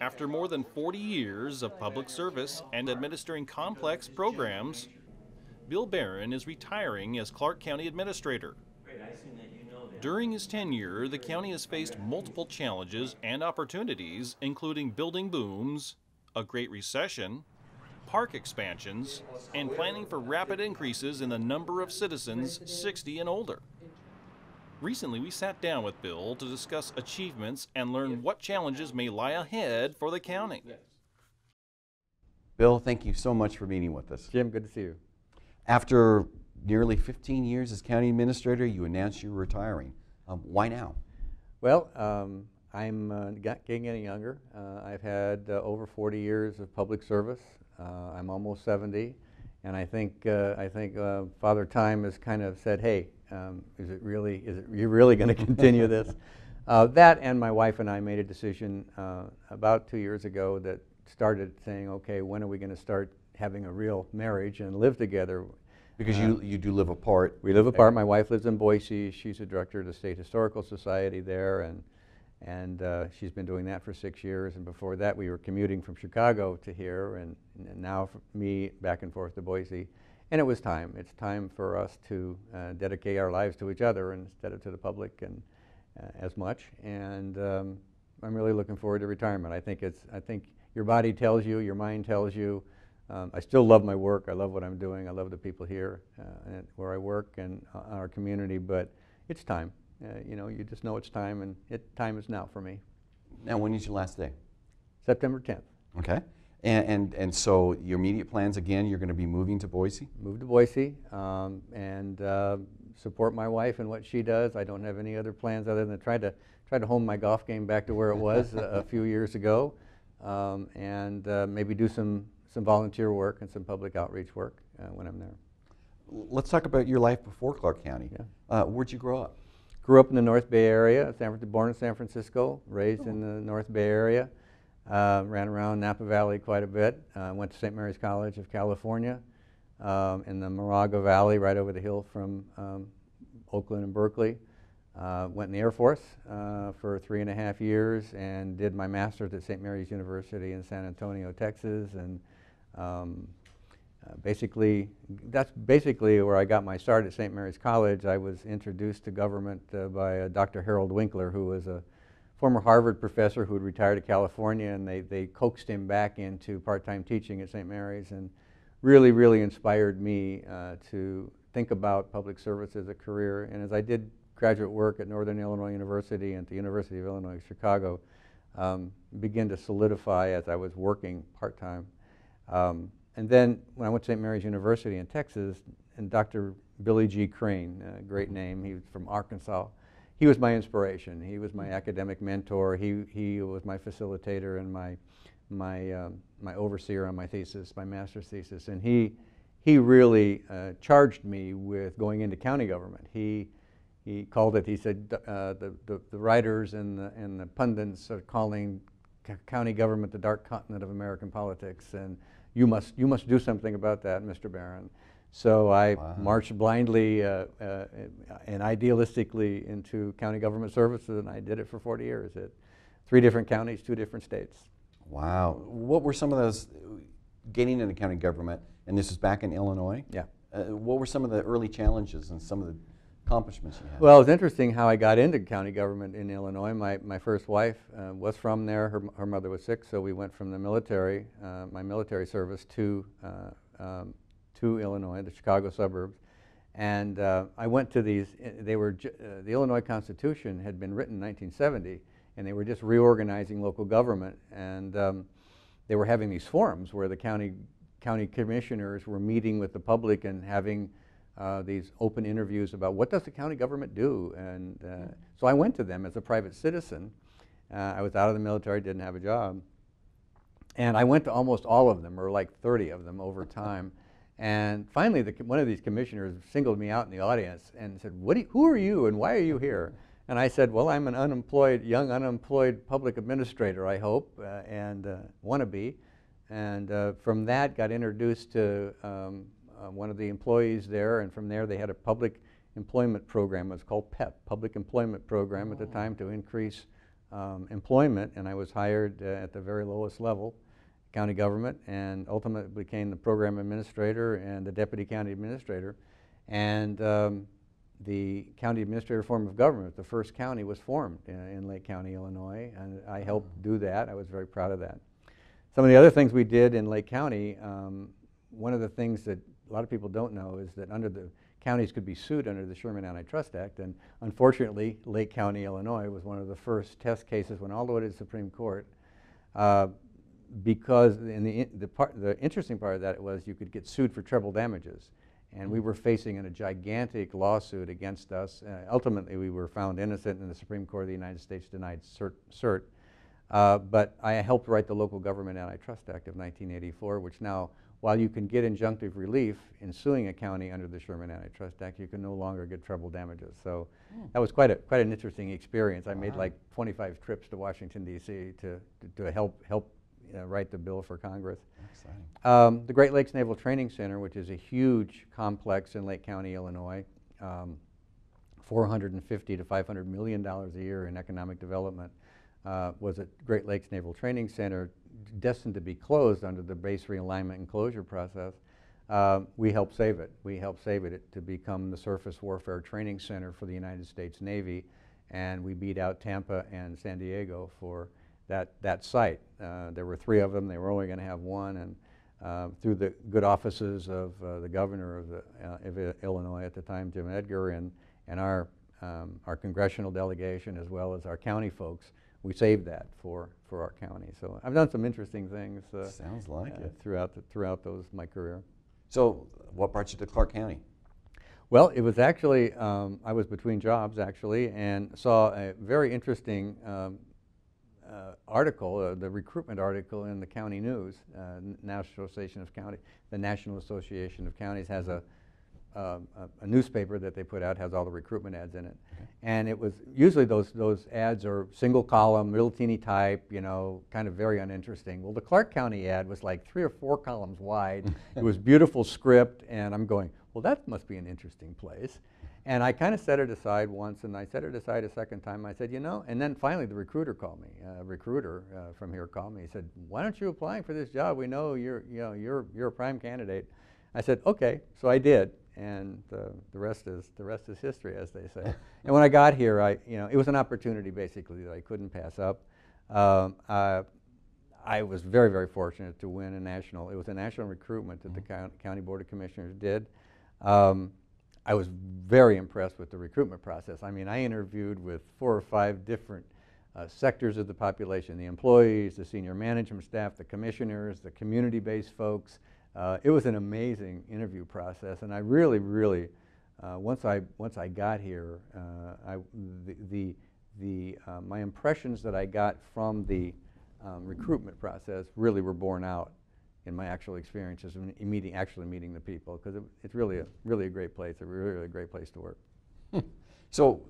After more than 40 years of public service and administering complex programs, Bill Barron is retiring as Clark County Administrator. During his tenure, the county has faced multiple challenges and opportunities, including building booms, a Great Recession, park expansions, and planning for rapid increases in the number of citizens 60 and older. Recently, we sat down with Bill to discuss achievements and learn what challenges may lie ahead for the county. Bill, thank you so much for meeting with us. Jim, good to see you. After nearly 15 years as county administrator, you announced you were retiring. Why now? Well, I'm getting younger. I've had over 40 years of public service. I'm almost 70, and I think Father Time has kind of said, "Hey, you're really going to continue this?" That and my wife and I made a decision about 2 years ago that started saying, "Okay, when are we going to start having a real marriage and live together?" Because you do live apart. We live apart. My wife lives in Boise. She's a director of the State Historical Society there, and she's been doing that for 6 years. And before that, we were commuting from Chicago to here, and now me back and forth to Boise. And it was time. It's time for us to dedicate our lives to each other instead of to the public and as much. And I'm really looking forward to retirement. I think your body tells you, your mind tells you. I still love my work. I love what I'm doing. I love the people here where I work and our community. But it's time. You just know it's time, and time is now for me. Now, when is your last day? September 10th. Okay. And so your immediate plans, again, you're going to be moving to Boise? Move to Boise and support my wife in what she does. I don't have any other plans other than try to hone my golf game back to where it was a few years ago, and maybe do some volunteer work and some public outreach work when I'm there. Let's talk about your life before Clark County. Yeah. Where'd you grow up? Grew up in the North Bay area, born in San Francisco, raised in the North Bay area. Ran around Napa Valley quite a bit. Went to St. Mary's College of California in the Moraga Valley, right over the hill from Oakland and Berkeley. Went in the Air Force for 3.5 years and did my master's at St. Mary's University in San Antonio, Texas. And that's basically where I got my start at St. Mary's College. I was introduced to government by Dr. Harold Winkler, who was a former Harvard professor who had retired to California, and they coaxed him back into part-time teaching at St. Mary's, and really inspired me to think about public service as a career. And as I did graduate work at Northern Illinois University and the University of Illinois Chicago, began to solidify as I was working part-time. And then when I went to St. Mary's University in Texas, and Dr. Billy G. Crane, a great name, he was from Arkansas. He was my inspiration. He was my academic mentor. He was my facilitator and my overseer on my thesis, my master's thesis. And he really charged me with going into county government. He called it. He said the writers and the pundits are calling county government the dark continent of American politics, and you must do something about that, Mr. Barron. So I marched blindly and idealistically into county government services, and I did it for 40 years at 3 different counties, 2 different states. Wow. What were some of those, getting into county government, and this is back in Illinois? Yeah. What were some of the early challenges and some of the accomplishments you had? Well, it was interesting how I got into county government in Illinois. My first wife was from there. Her mother was sick, so we went from the military, my military service, to Illinois, the Chicago suburbs, and I went to these. The Illinois Constitution had been written in 1970, and they were just reorganizing local government, and they were having these forums where the county commissioners were meeting with the public and having these open interviews about what does the county government do, and so I went to them as a private citizen. I was out of the military, didn't have a job, and I went to almost all of them, or like 30 of them over time. And finally, one of these commissioners singled me out in the audience and said, who are you and why are you here? And I said, well, I'm an young unemployed public administrator, I hope, and want to be. And from that, got introduced to one of the employees there, and from there they had a public employment program. It was called PEP, Public Employment Program at the time, to increase employment, and I was hired at the very lowest level, county government, and ultimately became the program administrator and the deputy county administrator. And the county administrator form of government, the first county, was formed in Lake County, Illinois, and I helped do that. I was very proud of that. Some of the other things we did in Lake County, one of the things that a lot of people don't know is that counties could be sued under the Sherman Antitrust Act, and unfortunately, Lake County, Illinois was one of the first test cases, went all the way to the Supreme Court, because the interesting part of that was you could get sued for treble damages. And we were facing a gigantic lawsuit against us. Ultimately, we were found innocent, and the Supreme Court of the United States denied cert. But I helped write the Local Government Antitrust Act of 1984, which now, while you can get injunctive relief in suing a county under the Sherman Antitrust Act, you can no longer get treble damages. So that was quite an interesting experience. I made like 25 trips to Washington, D.C. to help write the bill for Congress. The Great Lakes Naval Training Center, which is a huge complex in Lake County, Illinois, $450 to $500 million a year in economic development, was a Great Lakes Naval Training Center destined to be closed under the base realignment and closure process. We helped save it. We helped save it to become the Surface Warfare Training Center for the United States Navy, and we beat out Tampa and San Diego for that site. There were 3 of them. They were only going to have one, and through the good offices of the governor of Illinois at the time, Jim Edgar, and our congressional delegation, as well as our county folks, we saved that for our county. So I've done some interesting things. Sounds like it. Throughout my career. So what brought you to Clark County? Well, it was actually, I was between jobs actually, and saw a very interesting article, the recruitment article in the County News. National Association of Counties, the National Association of Counties has a newspaper that they put out, has all the recruitment ads in it. Okay. And it was usually those ads are single column, little teeny type, you know, kind of very uninteresting. Well, the Clark County ad was like 3 or 4 columns wide. It was beautiful script, and I'm going, well, that must be an interesting place. And I kind of set it aside once, and I set it aside a second time. I said, you know, and then finally the recruiter called me. A recruiter from here called me. He said, why aren't you applying for this job? We know you're a prime candidate. I said, okay, so I did, and the rest is history, as they say. And when I got here, it was an opportunity basically that I couldn't pass up. I was very, very fortunate to win it was a national recruitment that the County Board of Commissioners did. I was very impressed with the recruitment process. I mean, I interviewed with 4 or 5 different sectors of the population: the employees, the senior management staff, the commissioners, the community-based folks. It was an amazing interview process, and I really, once I got here, my impressions that I got from the recruitment process really were borne out in my actual experiences in actually meeting the people, because it's really a great place, a really great place to work. So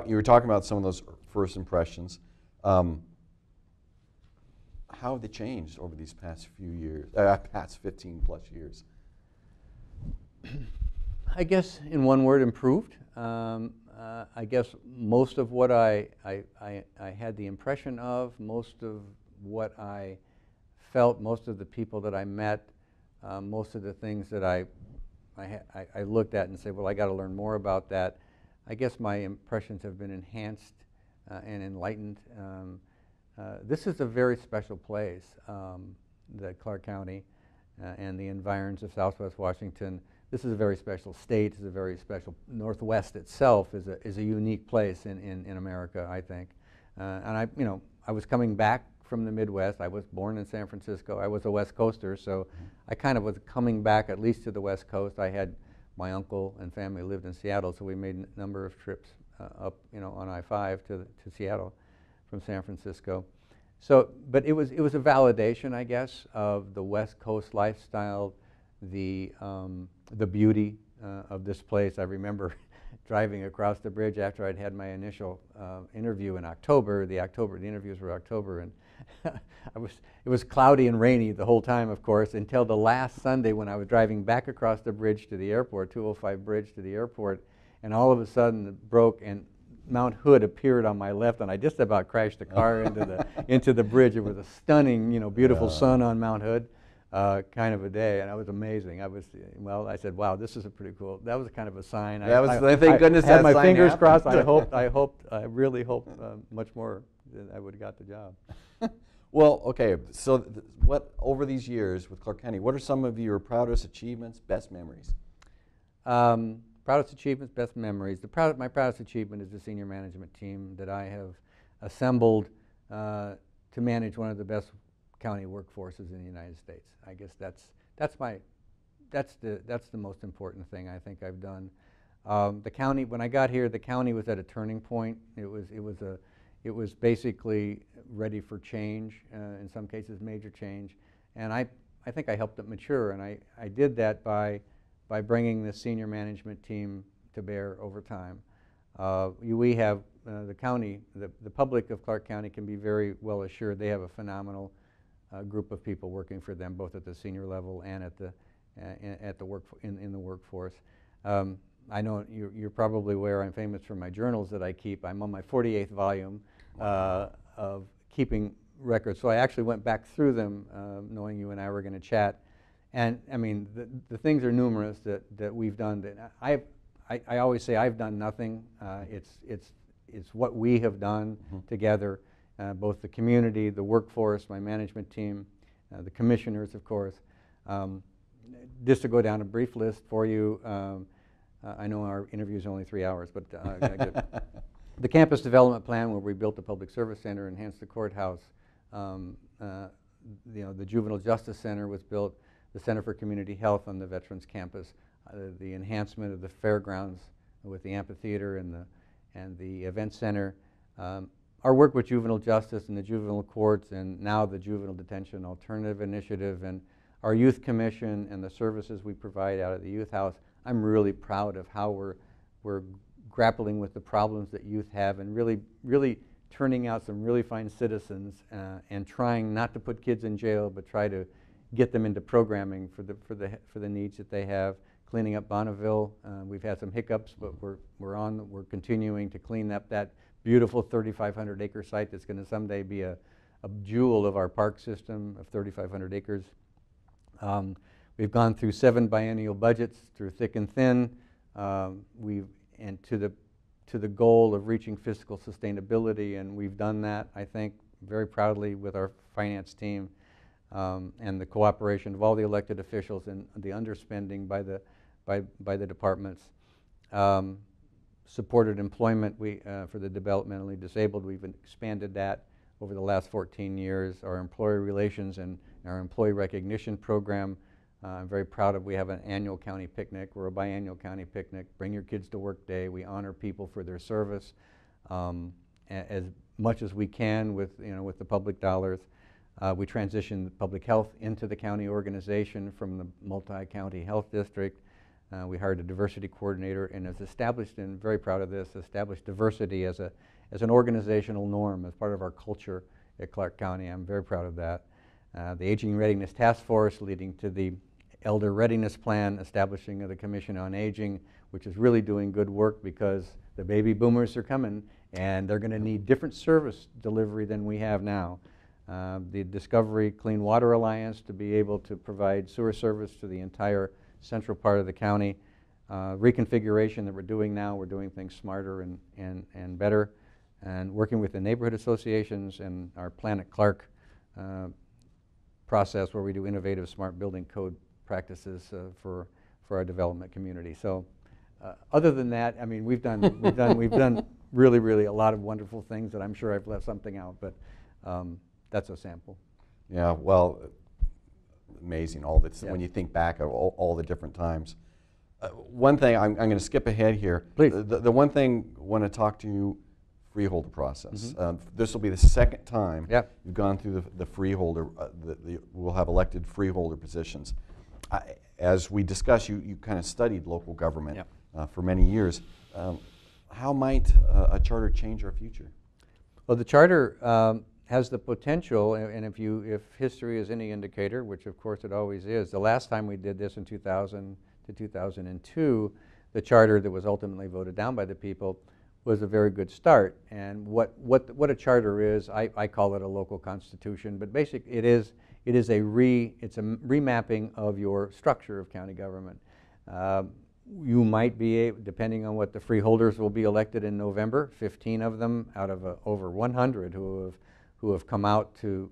you were talking about some of those first impressions. How have they changed over these past few years, past 15 plus years? I guess in one word, improved. I guess most of what I had the impression of, most of what I felt, most of the people that I met, most of the things that I looked at and said, well, I got to learn more about that. I guess my impressions have been enhanced and enlightened. This is a very special place, the Clark County and the environs of Southwest Washington. This is a very special state. It's a very special Northwest itself is a unique place in America, I think. And I was coming back from the Midwest. I was born in San Francisco. I was a West Coaster, so I kind of was coming back at least to the West Coast. I had my uncle and family lived in Seattle, so we made a number of trips up, on I-5 to Seattle from San Francisco. So, but it was a validation, I guess, of the West Coast lifestyle, the beauty of this place. I remember driving across the bridge after I'd had my initial interview in October. The interviews were October, and it was cloudy and rainy the whole time, of course, until the last Sunday when I was driving back across the bridge to the airport, 205 bridge to the airport, and all of a sudden it broke, and Mount Hood appeared on my left, and I just about crashed the car into the bridge. It was a stunning, beautiful sun on Mount Hood, kind of a day, and it was amazing. I said, wow, this is a pretty cool. That was kind of a sign. Thank goodness I had that my sign fingers happened. crossed. I really hoped much more that I would have got the job. Well, okay. So, over these years with Clark County, what are some of your proudest achievements, best memories? Proudest achievements, best memories. My proudest achievement is the senior management team that I have assembled to manage one of the best county workforces in the United States. I guess that's the most important thing I think I've done. The county, when I got here, the county was at a turning point. It was basically ready for change, in some cases major change, and I think I helped it mature, and I did that by bringing the senior management team to bear over time. We have the county, the public of Clark County can be very well assured they have a phenomenal group of people working for them, both at the senior level and in the workforce. I know you're probably aware I'm famous for my journals that I keep. I'm on my 48th volume of keeping records. So I actually went back through them, knowing you and I were going to chat. And I mean, the things are numerous that we've done. I always say I've done nothing. It's what we have done together, both the community, the workforce, my management team, the commissioners, of course. Just to go down a brief list for you, I know our interview is only 3 hours, but the campus development plan, where we built the public service center, enhanced the courthouse. The juvenile justice center was built. The Center for Community Health on the Veterans Campus, the enhancement of the fairgrounds with the amphitheater and the event center, our work with juvenile justice and the juvenile courts, and now the Juvenile Detention Alternative Initiative, and our youth commission and the services we provide out of the youth house. I'm really proud of how we're grappling with the problems that youth have, and really turning out some really fine citizens, and trying not to put kids in jail, but try to get them into programming for the needs that they have. Cleaning up Bonneville, we've had some hiccups, but we're continuing to clean up that beautiful 3,500 acre site that's going to someday be a jewel of our park system of 3,500 acres. We've gone through 7 biennial budgets through thick and thin, and to the goal of reaching fiscal sustainability, and we've done that, I think, very proudly with our finance team. And the cooperation of all the elected officials and the underspending by the departments. Supported employment for the developmentally disabled. We've expanded that over the last 14 years. Our employee relations and our employee recognition program, I'm very proud of. We have an annual county picnic. We're a biannual county picnic. Bring your kids to work day. We honor people for their service as much as we can with the public dollars. We transitioned public health into the county organization from the multi-county health district. We hired a diversity coordinator, and has established, and very proud of this, established diversity as an organizational norm, as part of our culture at Clark County. I'm very proud of that. The Aging Readiness Task Force, leading to the Elder Readiness Plan, establishing of the Commission on Aging, which is really doing good work because the baby boomers are coming, and they're going to need different service delivery than we have now. The Discovery Clean Water Alliance, to be able to provide sewer service to the entire central part of the county. Reconfiguration that we're doing now, we're doing things smarter and better, and working with the neighborhood associations and our Planet Clark process, where we do innovative smart building code practices for our development community. So other than that, I mean, we've done really a lot of wonderful things that I'm sure I've left something out, but that's a sample. Yeah, well, amazing all this, when you think back of all the different times. One thing, I'm going to skip ahead here. Please. The one thing I want to talk to you, freeholder process. This will be the second time you've gone through the freeholder, we'll have elected freeholder positions. As we discussed, you kind of studied local government for many years. How might a charter change our future? Well, the charter has the potential, and if history is any indicator, which of course it always is, the last time we did this in 2000 to 2002, the charter that was ultimately voted down by the people was a very good start. And what a charter is, I call it a local constitution, but basically it's a remapping of your structure of county government. You might be, depending on what the freeholders will be elected in November, 15 of them out of over 100 who have come out to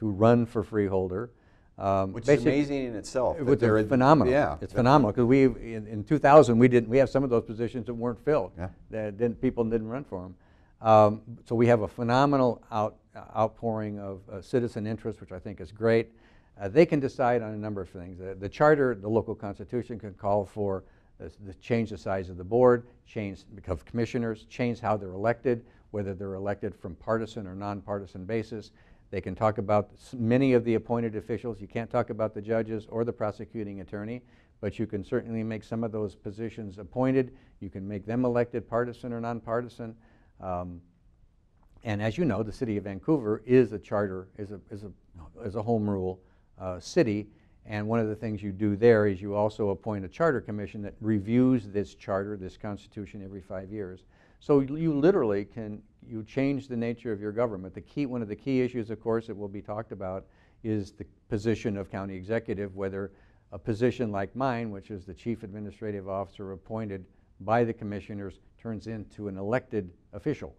run for freeholder. Which is amazing in itself. It's phenomenal. Yeah, it's phenomenal, because in 2000 we have some of those positions that weren't filled. Yeah. People didn't run for them. So we have a phenomenal outpouring of citizen interest, which I think is great. They can decide on a number of things. The charter, the local constitution, can call for change the size of the board, change of commissioners, change how they're elected, whether they're elected from partisan or nonpartisan basis. They can talk about many of the appointed officials. You can't talk about the judges or the prosecuting attorney, but you can certainly make some of those positions appointed. You can make them elected partisan or nonpartisan. And as you know, the city of Vancouver is a charter, is a home rule city. And one of the things you do there is you also appoint a charter commission that reviews this charter, this constitution, every 5 years. So you literally you change the nature of your government. One of the key issues, of course, that will be talked about is the position of county executive, whether a position like mine, which is the chief administrative officer appointed by the commissioners, turns into an elected official.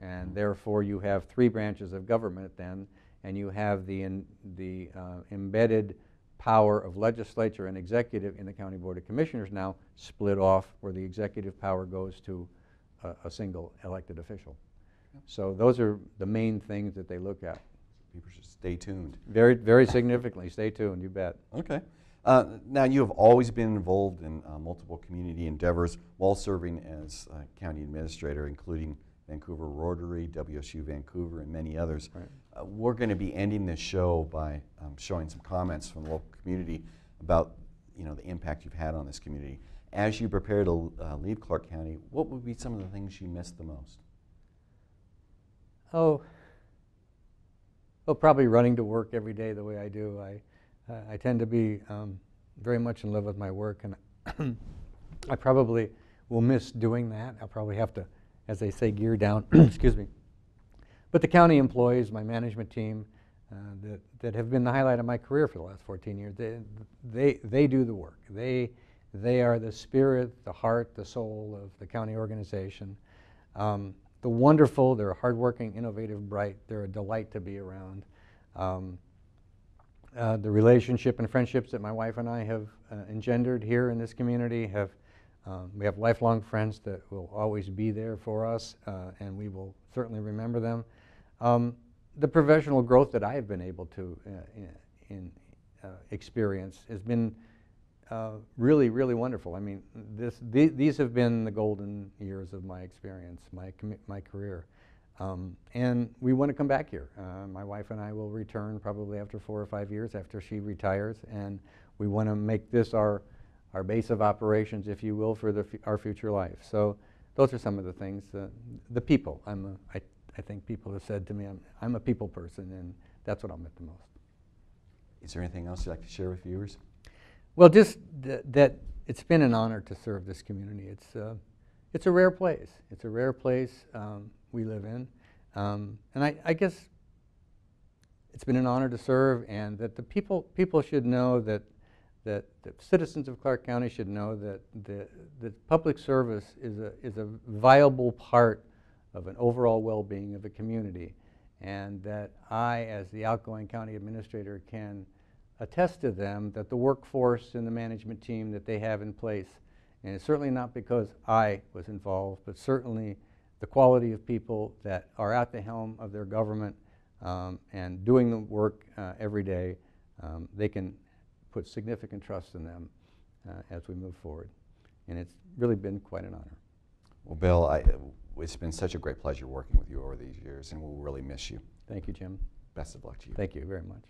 And therefore you have 3 branches of government then, and you have the embedded power of legislature and executive in the County Board of Commissioners now split off, where the executive power goes to a single elected official. So those are the main things that they look at. People should stay tuned. Very, very significantly. Stay tuned, you bet. Okay. Now, you have always been involved in multiple community endeavors while serving as county administrator, including Vancouver Rotary, WSU Vancouver, and many others. Right. We're going to be ending this show by showing some comments from the local community about the impact you've had on this community. As you prepare to leave Clark County, what would be some of the things you miss the most? Oh, probably running to work every day the way I do. I tend to be very much in love with my work, and I probably will miss doing that. I'll probably have to, as they say, gear down. Excuse me. But the county employees, my management team, that have been the highlight of my career for the last 14 years, they do the work. They are the spirit, the heart, the soul of the county organization. They're wonderful, they're hardworking, innovative, bright, they're a delight to be around. The relationship and friendships that my wife and I have engendered here in this community we have lifelong friends that will always be there for us, and we will certainly remember them. The professional growth that I have been able to experience has been really, really wonderful. I mean, these have been the golden years of my experience, my career. And we want to come back here. My wife and I will return probably after 4 or 5 years after she retires, and we want to make this our base of operations, if you will, for our future life. So those are some of the things. The people. I think people have said to me, I'm a people person, and that's what I'll miss the most. Is there anything else you'd like to share with viewers? Well, just that it's been an honor to serve this community. It's a rare place. It's a rare place we live in, and I guess it's been an honor to serve, and that the people should know that the citizens of Clark County should know that the public service is a viable part of an overall well-being of a community, and that I, as the outgoing county administrator, can attest to them that the workforce and the management team that they have in place, and it's certainly not because I was involved, but certainly the quality of people that are at the helm of their government and doing the work every day, they can put significant trust in them as we move forward. And it's really been quite an honor. Well, Bill, it's been such a great pleasure working with you over these years, and we'll really miss you. Thank you, Jim. Best of luck to you. Thank you very much.